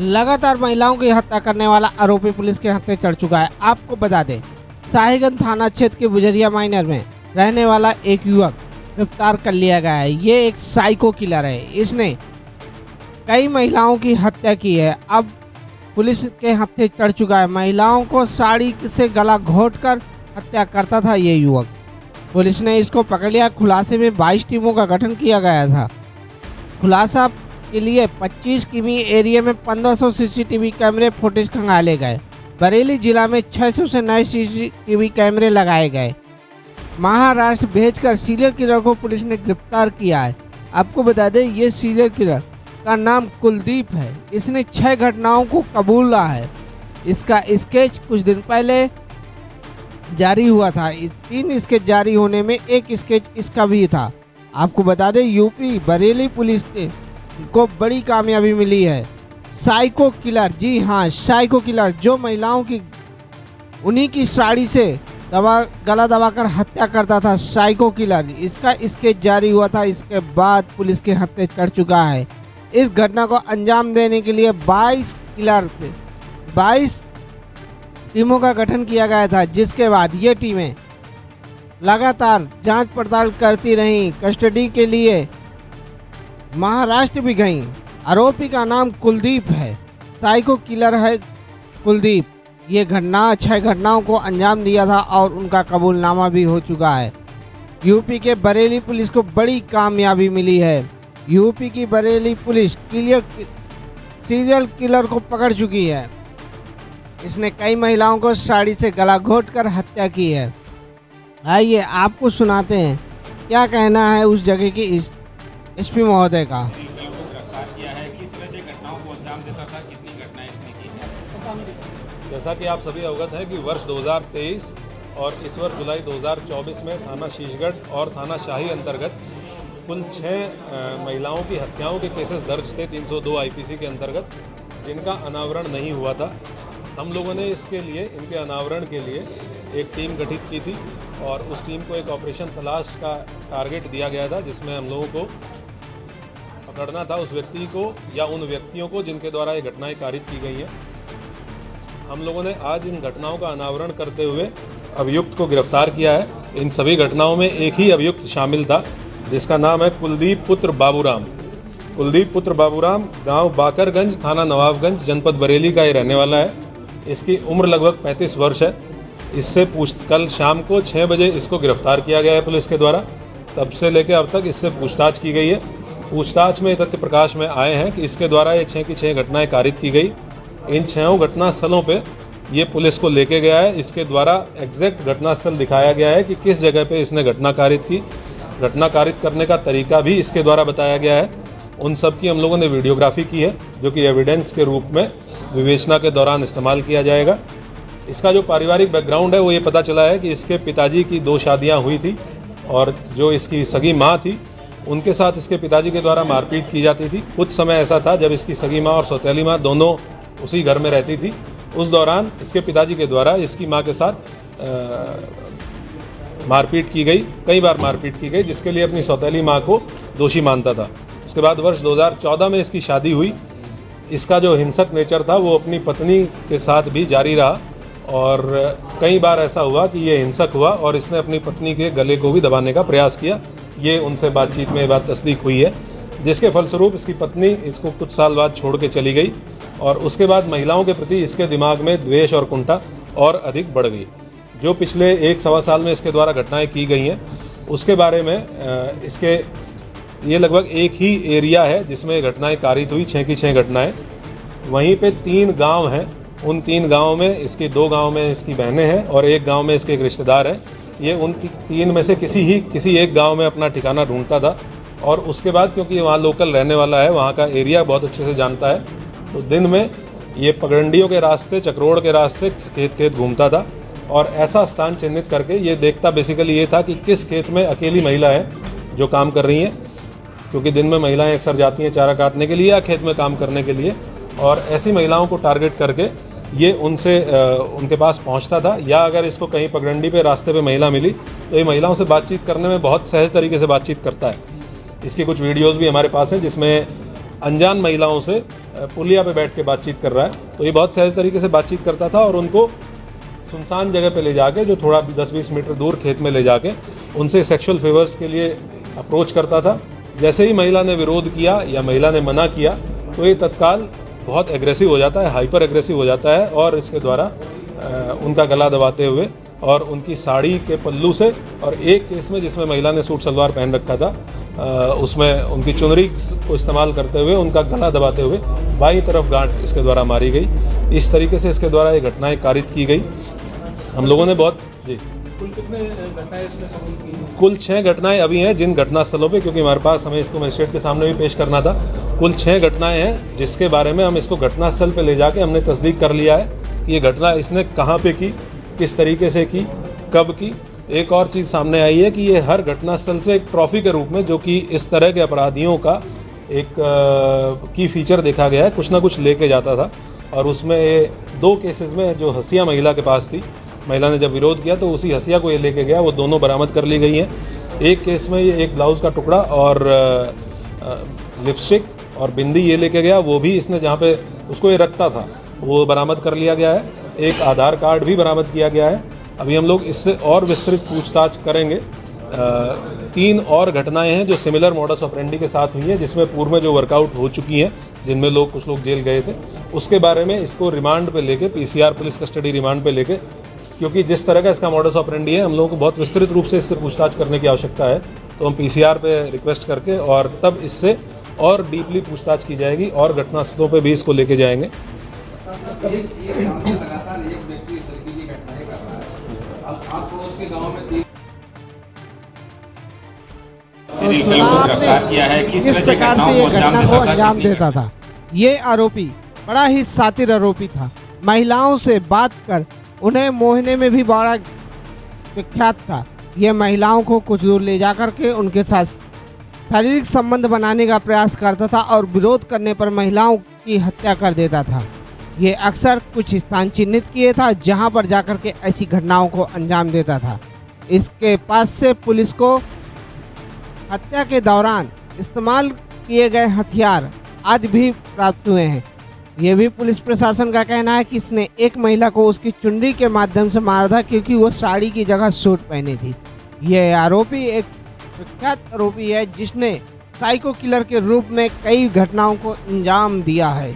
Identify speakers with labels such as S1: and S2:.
S1: लगातार महिलाओं की हत्या करने वाला आरोपी पुलिस के हाथ में चढ़ चुका है। आपको बता दें, शाहीगंज थाना क्षेत्र के बुजरिया माइनर में रहने वाला एक युवक गिरफ्तार कर लिया गया है। ये एक साइको किलर है। इसने कई महिलाओं की हत्या की है। अब पुलिस के हाथ चढ़ चुका है। महिलाओं को साड़ी से गला घोंटकर हत्या करता था ये युवक। पुलिस ने इसको पकड़ लिया। खुलासे में 22 टीमों का गठन किया गया था। खुलासा के लिए 25 किमी एरिया में 1500 सीसीटीवी कैमरे फुटेज खंगाले गए। बरेली जिला में 600 से नए सीसीटीवी कैमरे लगाए गए। महाराष्ट्र भेजकर सीरियल किलर को पुलिस ने गिरफ्तार किया है। आपको बता दें, ये सीरियल किलर का नाम कुलदीप है। इसने 6 घटनाओं को कबूला है। इसका स्केच कुछ दिन पहले जारी हुआ था। 3 स्केच जारी होने में एक स्केच इसका भी था। आपको बता दें, यूपी बरेली पुलिस को बड़ी कामयाबी मिली है। साइको किलर, जी हाँ, साइको किलर जो महिलाओं की उन्हीं की साड़ी से गला दबाकर हत्या करता था। साइको किलर, इसका स्केच जारी हुआ था। इसके बाद पुलिस के हत्या चढ़ चुका है। इस घटना को अंजाम देने के लिए 22 टीमों का गठन किया गया था, जिसके बाद ये टीमें लगातार जांच पड़ताल करती रहीं। कस्टडी के लिए महाराष्ट्र भी गईं। आरोपी का नाम कुलदीप है। साइको किलर है कुलदीप। ये 6 घटनाओं को अंजाम दिया था और उनका कबूलनामा भी हो चुका है। यूपी के बरेली पुलिस को बड़ी कामयाबी मिली है। यूपी की बरेली पुलिस सीरियल किलर को पकड़ चुकी है। इसने कई महिलाओं को साड़ी से गला घोंटकर हत्या की है। आइए आपको सुनाते हैं क्या कहना है उस जगह की एसपी महोदय का।
S2: गिरफ्तार किया है, किस तरह से घटनाओं को अंजाम देता था, कितनी घटनाएं इसने की है?
S3: जैसा कि आप सभी अवगत हैं कि वर्ष 2023 और इस वर्ष जुलाई 2024 में थाना शीशगढ़ और थाना शाही अंतर्गत कुल 6 महिलाओं की हत्याओं के केसेस दर्ज थे 302 आईपीसी के अंतर्गत, जिनका अनावरण नहीं हुआ था। हम लोगों ने इसके लिए, इनके अनावरण के लिए एक टीम गठित की थी और उस टीम को एक ऑपरेशन तलाश का टारगेट दिया गया था, जिसमें हम लोगों को पकड़ना था उस व्यक्ति को या उन व्यक्तियों को जिनके द्वारा ये घटनाएं कारित की गई हैं। हम लोगों ने आज इन घटनाओं का अनावरण करते हुए अभियुक्त को गिरफ्तार किया है। इन सभी घटनाओं में एक ही अभियुक्त शामिल था, जिसका नाम है कुलदीप पुत्र बाबूराम। कुलदीप पुत्र बाबूराम गांव बाकरगंज, थाना नवाबगंज, जनपद बरेली का ये रहने वाला है। इसकी उम्र लगभग 35 वर्ष है। इससे कल शाम को 6 बजे इसको गिरफ्तार किया गया है पुलिस के द्वारा। तब से लेकर अब तक इससे पूछताछ की गई है। पूछताछ में तथ्य प्रकाश में आए हैं कि इसके द्वारा ये 6 की 6 घटनाएं कारित की गई। इन 6 घटना स्थलों पे ये पुलिस को लेके गया है। इसके द्वारा एग्जैक्ट घटना स्थल दिखाया गया है कि किस जगह पे इसने घटना कारित की। घटना कारित करने का तरीका भी इसके द्वारा बताया गया है। उन सब की हम लोगों ने वीडियोग्राफी की है, जो कि एविडेंस के रूप में विवेचना के दौरान इस्तेमाल किया जाएगा। इसका जो पारिवारिक बैकग्राउंड है वो ये पता चला है कि इसके पिताजी की 2 शादियाँ हुई थी और जो इसकी सगी माँ थी उनके साथ इसके पिताजी के द्वारा मारपीट की जाती थी। कुछ समय ऐसा था जब इसकी सगी माँ और सौतेली माँ दोनों उसी घर में रहती थी। उस दौरान इसके पिताजी के द्वारा इसकी माँ के साथ मारपीट की गई, कई बार मारपीट की गई, जिसके लिए अपनी सौतेली माँ को दोषी मानता था। उसके बाद वर्ष 2014 में इसकी शादी हुई। इसका जो हिंसक नेचर था वो अपनी पत्नी के साथ भी जारी रहा और कई बार ऐसा हुआ कि ये हिंसक हुआ और इसने अपनी पत्नी के गले को भी दबाने का प्रयास किया। ये उनसे बातचीत में ये बात तस्दीक हुई है, जिसके फलस्वरूप इसकी पत्नी इसको कुछ साल बाद छोड़ के चली गई और उसके बाद महिलाओं के प्रति इसके दिमाग में द्वेष और कुंठा और अधिक बढ़ गई। जो पिछले 1-1.25 साल में इसके द्वारा घटनाएं की गई हैं, उसके बारे में इसके ये लगभग एक ही एरिया है जिसमें घटनाएं कारित हुई, 6 की 6 घटनाएं। वहीं पे 3 गांव हैं। उन 3 गांवों में इसकी 2 गांव में इसकी बहनें हैं और एक गांव में इसके एक रिश्तेदार हैं। ये उन 3 में से किसी एक गांव में अपना ठिकाना ढूंढता था और उसके बाद क्योंकि वहाँ लोकल रहने वाला है, वहाँ का एरिया बहुत अच्छे से जानता है, तो दिन में ये पगडंडियों के रास्ते, चक्रोड़ के रास्ते खेत घूमता था और ऐसा स्थान चिन्हित करके ये देखता बेसिकली ये था कि किस खेत में अकेली महिला है जो काम कर रही हैं, क्योंकि दिन में महिलाएं अक्सर जाती हैं चारा काटने के लिए या खेत में काम करने के लिए, और ऐसी महिलाओं को टारगेट करके ये उनके पास पहुंचता था। या अगर इसको कहीं पगडंडी पे रास्ते पे महिला मिली तो ये महिलाओं से बातचीत करने में बहुत सहज तरीके से बातचीत करता है। इसकी कुछ वीडियोस भी हमारे पास हैं जिसमें अनजान महिलाओं से पुलिया पे बैठ के बातचीत कर रहा है। तो ये बहुत सहज तरीके से बातचीत करता था और उनको सुनसान जगह पे ले जाके, जो थोड़ा 10-20 मीटर दूर खेत में ले जाके उनसे सेक्सुअल फेवर्स के लिए अप्रोच करता था। जैसे ही महिला ने विरोध किया या महिला ने मना किया तो ये तत्काल बहुत एग्रेसिव हो जाता है, हाइपर एग्रेसिव हो जाता है और इसके द्वारा उनका गला दबाते हुए और उनकी साड़ी के पल्लू से, और एक केस में जिसमें महिला ने सूट सलवार पहन रखा था उसमें उनकी चुनरी को इस्तेमाल करते हुए उनका गला दबाते हुए बाईं तरफ गांठ इसके द्वारा मारी गई। इस तरीके से इसके द्वारा ये घटनाएं कारित की गई। हम लोगों ने बहुत जी कुल 6 घटनाएं अभी हैं जिन घटनास्थलों पे, क्योंकि हमारे पास हमें इसको मजिस्ट्रेट के सामने भी पेश करना था। कुल 6 घटनाएं हैं जिसके बारे में हम इसको घटनास्थल पे ले जाके हमने तस्दीक कर लिया है कि ये घटना इसने कहाँ पे की, किस तरीके से की, कब की। एक और चीज़ सामने आई है कि ये हर घटनास्थल से एक ट्रॉफी के रूप में, जो कि इस तरह के अपराधियों का एक की फीचर देखा गया है, कुछ ना कुछ लेके जाता था। और उसमें ये 2 केसेस में जो हसिया महिला के पास थी, महिला ने जब विरोध किया तो उसी हसिया को ये लेके गया, वो दोनों बरामद कर ली गई हैं। एक केस में ये एक ब्लाउज़ का टुकड़ा और लिपस्टिक और बिंदी ये लेके गया, वो भी इसने जहाँ पे उसको ये रखता था वो बरामद कर लिया गया है। एक आधार कार्ड भी बरामद किया गया है। अभी हम लोग इससे और विस्तृत पूछताछ करेंगे। 3 और घटनाएं हैं जो सिमिलर मॉडस ऑपरेंडी के साथ हुई हैं, जिसमें पूर्व में जो वर्कआउट हो चुकी हैं, जिनमें कुछ लोग जेल गए थे, उसके बारे में इसको रिमांड पे लेके, पीसीआर पुलिस कस्टडी रिमांड पे लेके, क्योंकि जिस तरह का इसका मॉडस ऑपरेंडी है हम लोगों को बहुत विस्तृत रूप से इससे पूछताछ करने की आवश्यकता है। तो हम पीसीआर पे रिक्वेस्ट करके और तब इससे और डीपली पूछताछ की जाएगी और घटनास्थलों पे भी इसको लेके जाएंगे।
S1: सुना आपने किस प्रकार से ये घटना को अंजाम देता था। ये आरोपी बड़ा ही शातिर आरोपी था। महिलाओं से बात कर उन्हें मोहने में भी बड़ा विख्यात था। ये महिलाओं को कुछ दूर ले जाकर के उनके साथ शारीरिक संबंध बनाने का प्रयास करता था और विरोध करने पर महिलाओं की हत्या कर देता था। ये अक्सर कुछ स्थान चिन्हित किए था जहां पर जाकर के ऐसी घटनाओं को अंजाम देता था। इसके पास से पुलिस को हत्या के दौरान इस्तेमाल किए गए हथियार आज भी प्राप्त हुए हैं। ये भी पुलिस प्रशासन का कहना है कि इसने एक महिला को उसकी चुनरी के माध्यम से मारा था, क्योंकि वो साड़ी की जगह सूट पहनी थी। यह आरोपी एक विख्यात आरोपी है जिसने साइको किलर के रूप में कई घटनाओं को अंजाम दिया है।